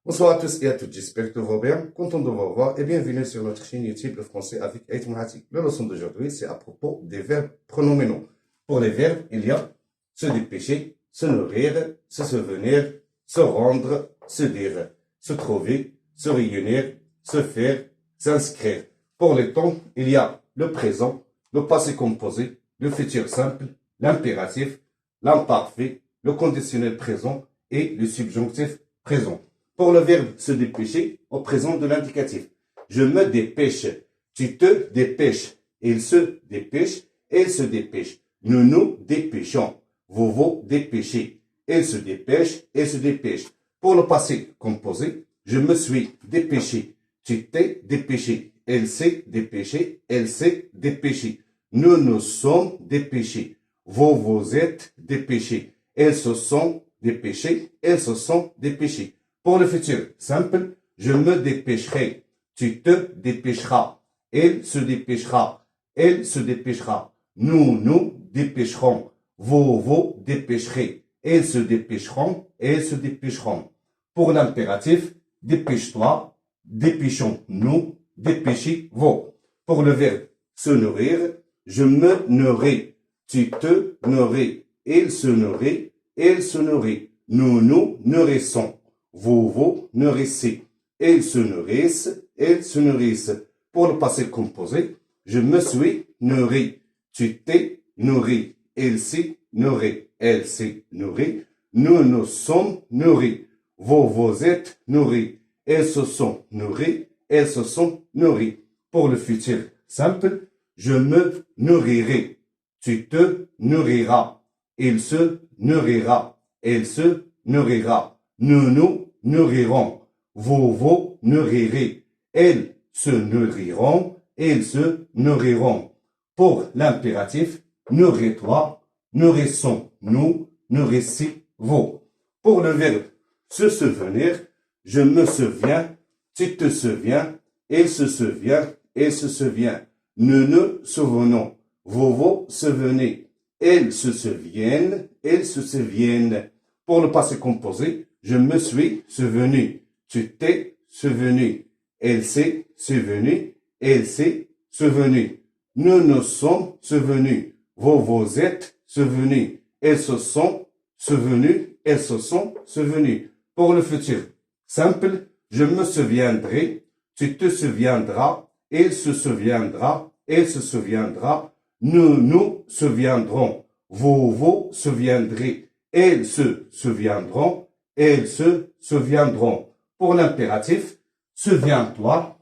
Bonsoir à tous et à toutes, j'espère que tout va bien, content de vous revoir et bienvenue sur notre chaîne YouTube Le Français avec Aït Mohatik. La leçon d'aujourd'hui, c'est à propos des verbes pronominaux. Pour les verbes, il y a se dépêcher, se nourrir, se souvenir, se rendre, se dire, se trouver, se réunir, se faire, s'inscrire. Pour les temps, il y a le présent, le passé composé, le futur simple, l'impératif, l'imparfait, le conditionnel présent et le subjonctif présent. Pour le verbe se dépêcher, au présent de l'indicatif. Je me dépêche. Tu te dépêches. Il se dépêche. Elle se dépêche. Nous nous dépêchons. Vous vous dépêchez. Elle se dépêche. Elle se dépêche. Pour le passé composé, je me suis dépêché. Tu t'es dépêché. Elle s'est dépêchée. Elle s'est dépêchée. Nous nous sommes dépêchés. Vous vous êtes dépêchés. Elles se sont dépêchées. Elles se sont dépêchées. Pour le futur simple, je me dépêcherai. Tu te dépêcheras. Elle se dépêchera. Elle se dépêchera. Nous nous dépêcherons. Vous vous dépêcherez. Elles se dépêcheront. Elles se dépêcheront. Pour l'impératif, dépêche-toi. Dépêchons-nous. Dépêchez-vous. Pour le verbe se nourrir, je me nourris. Tu te nourris. Il se nourrit. Elle se nourrit. Nous nous nourrissons. Vous vous nourrissez. Elles se nourrissent. Elles se nourrissent. Pour le passé composé, je me suis nourri. Tu t'es nourri. Elle s'est nourrie. Elle s'est nourrie. Nous nous sommes nourris. Vous vous êtes nourris. Elles se sont nourries. Elles se sont nourries. Pour le futur simple, je me nourrirai. Tu te nourriras. Il se nourrira. Elle se nourrira. Nous nous nourrirons. Vous vous nourrirez. Elles se nourriront. Ils se nourriront. Pour l'impératif, nourris-toi, nourrissons-nous, nourrissez-vous. Pour le verbe se souvenir, je me souviens, tu te souviens, il se souvient, elle se souvient. Nous nous souvenons. Vous vous souvenez. Elles se souviennent, elles se souviennent. Pour le passé composé, je me suis souvenu. Tu t'es souvenu. Elle s'est souvenue. Elle s'est souvenue. Nous nous sommes souvenus. Vous vous êtes souvenus. Elles se sont souvenues. Elles se sont souvenues. Pour le futur simple, je me souviendrai. Tu te souviendras. Elle se souviendra. Elle se souviendra. Nous nous souviendrons. Vous vous souviendrez. Elles se souviendront. Elles se souviendront. Pour l'impératif, souviens-toi,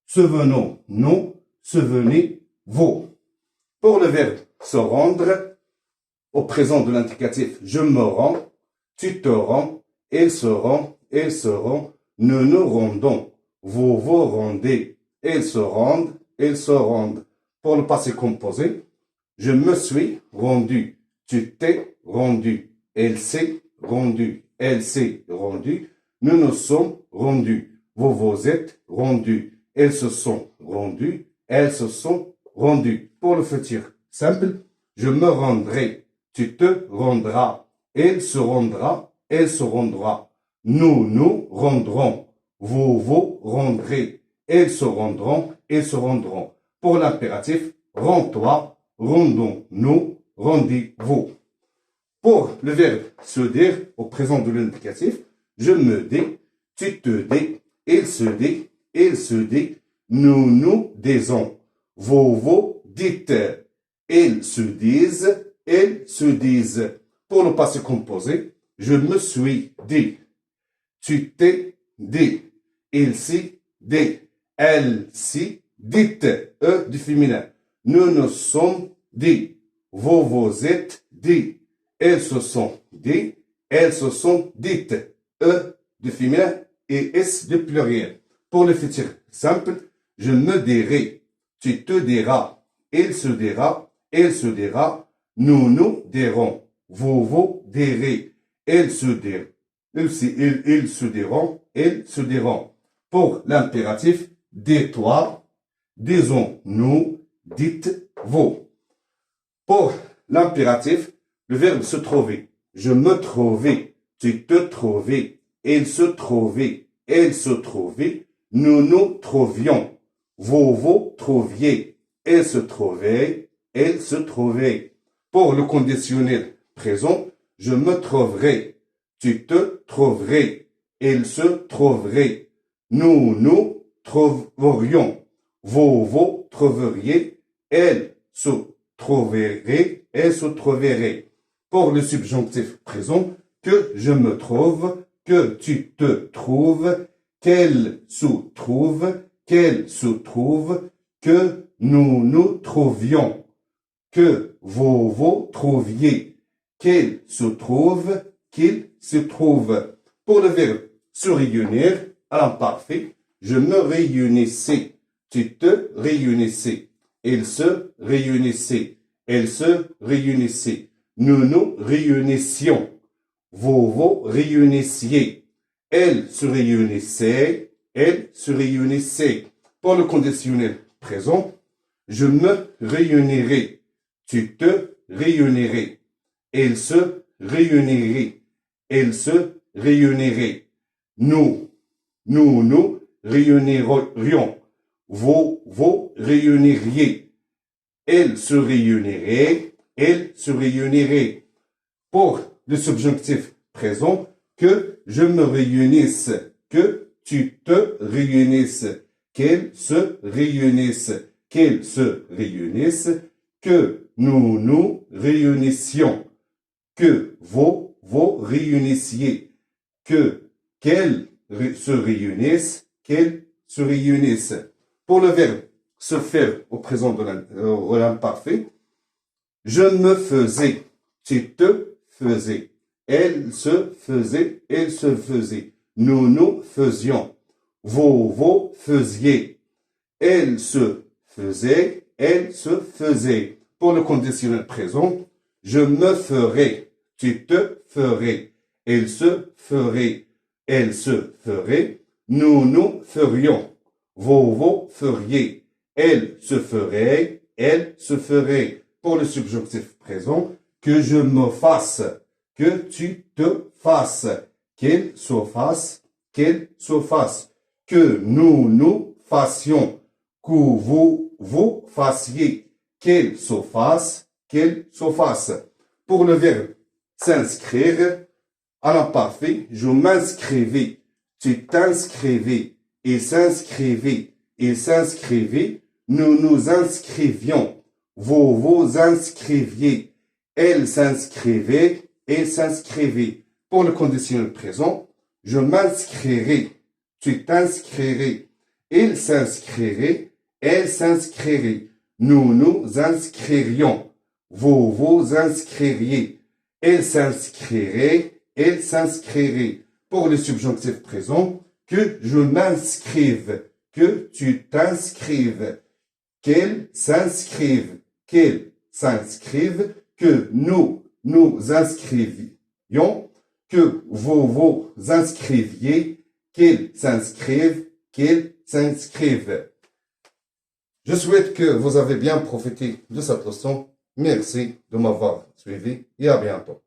souvenons-nous, souvenez-vous. Pour le verbe se rendre, au présent de l'indicatif, je me rends, tu te rends, elles se rendent, elles se rendent, nous nous rendons, vous vous rendez, elles se rendent, elles se rendent. Pour le passé composé, je me suis rendu, tu t'es rendu, elle s'est rendue. Elle s'est rendue. Nous nous sommes rendus. Vous vous êtes rendus. Elles se sont rendues. Elles se sont rendues. Pour le futur simple, je me rendrai. Tu te rendras. Elle se rendra. Elle se rendra. Nous nous rendrons. Vous vous rendrez. Elles se rendront. Elles se rendront. Pour l'impératif, rends-toi. Rendons-nous. Rendez-vous. Pour le verbe se dire, au présent de l'indicatif, je me dis, tu te dis, il se dit, il se dit, nous nous disons, vous vous dites, ils se disent, ils se disent. Pour le passé composé, je me suis dit, tu t'es dit, il s'y dit, elle s'y dit, du féminin. Nous nous sommes dit, vous vous êtes dit. Elles se sont dit, elles se sont dites. Du féminin et S du pluriel. Pour le futur simple, je me dirai, tu te diras, il se dira, elle se dira, nous nous dirons, vous vous direz, elles se diront, ils se diront, elles se diront. Pour l'impératif, dis-toi, disons-nous, dites-vous. Pour l'impératif, le verbe se trouver. Je me trouvais. Tu te trouvais. Il se trouvait. elle se trouvait, nous nous trouvions. Vous trouviez, elle se trouvait, elle se trouvait. Pour le conditionnel présent, je me trouverai, tu te trouverais, il se trouverait, nous trouverions, vous trouveriez, elle se trouverait, elle se trouverait. Pour le subjonctif présent, que je me trouve, que tu te trouves, qu'elle se trouve, qu'elle se trouve, que nous nous trouvions, que vous trouviez, qu'elle se trouve, qu'il se trouve. Pour le verbe se réunir, à l'imparfait, je me réunissais, tu te réunissais, il se réunissait, elle se réunissait, nous nous réunissions, vous réunissiez, elle se réunissait, elle se réunissait. Pour le conditionnel présent, je me réunirai, tu te réunirais, elle se réunirait, elle se réunirait, nous réunirions, vous réuniriez, elle se réunirait, elle se réunirait. Pour le subjonctif présent, que je me réunisse, que tu te réunisses, qu'elle se réunisse, qu'elle se réunisse, que nous nous réunissions, que vous réunissiez, qu'elle se réunisse, qu'elle se réunisse. Pour le verbe se faire au présent de l'imparfait, je me faisais, tu te faisais, elle se faisait, elle se faisait, nous nous faisions, vous faisiez, elle se faisait, elle se faisait. Pour le conditionnel présent, je me ferai, tu te ferais, elle se ferait, elle se ferait, nous nous ferions, vous feriez, elle se ferait, elle se ferait. Pour le subjonctif présent, que je me fasse, que tu te fasses, qu'elle se fasse, qu'elle se fasse, que nous fassions, que vous fassiez, qu'elle se fasse, qu'elle se fasse. Pour le verbe s'inscrire, à l'imparfait, je m'inscrivais, tu t'inscrivais, il s'inscrivait, il s'inscrivait, nous nous inscrivions, vous inscriviez, elle s'inscrivait, elle s'inscrivait. Pour le conditionnel présent, je m'inscrirai, tu t'inscrirais, il s'inscrirait, elle s'inscrirait, nous nous inscririons, vous inscririez, elle s'inscrirait, elle s'inscrirait. Pour le subjonctif présent, que je m'inscrive, que tu t'inscrives, qu'elle s'inscrive, qu'elle s'inscrive, que nous inscrivions, que vous inscriviez, qu'elle s'inscrive, qu'elle s'inscrive. Je souhaite que vous avez bien profité de cette leçon. Merci de m'avoir suivi et à bientôt.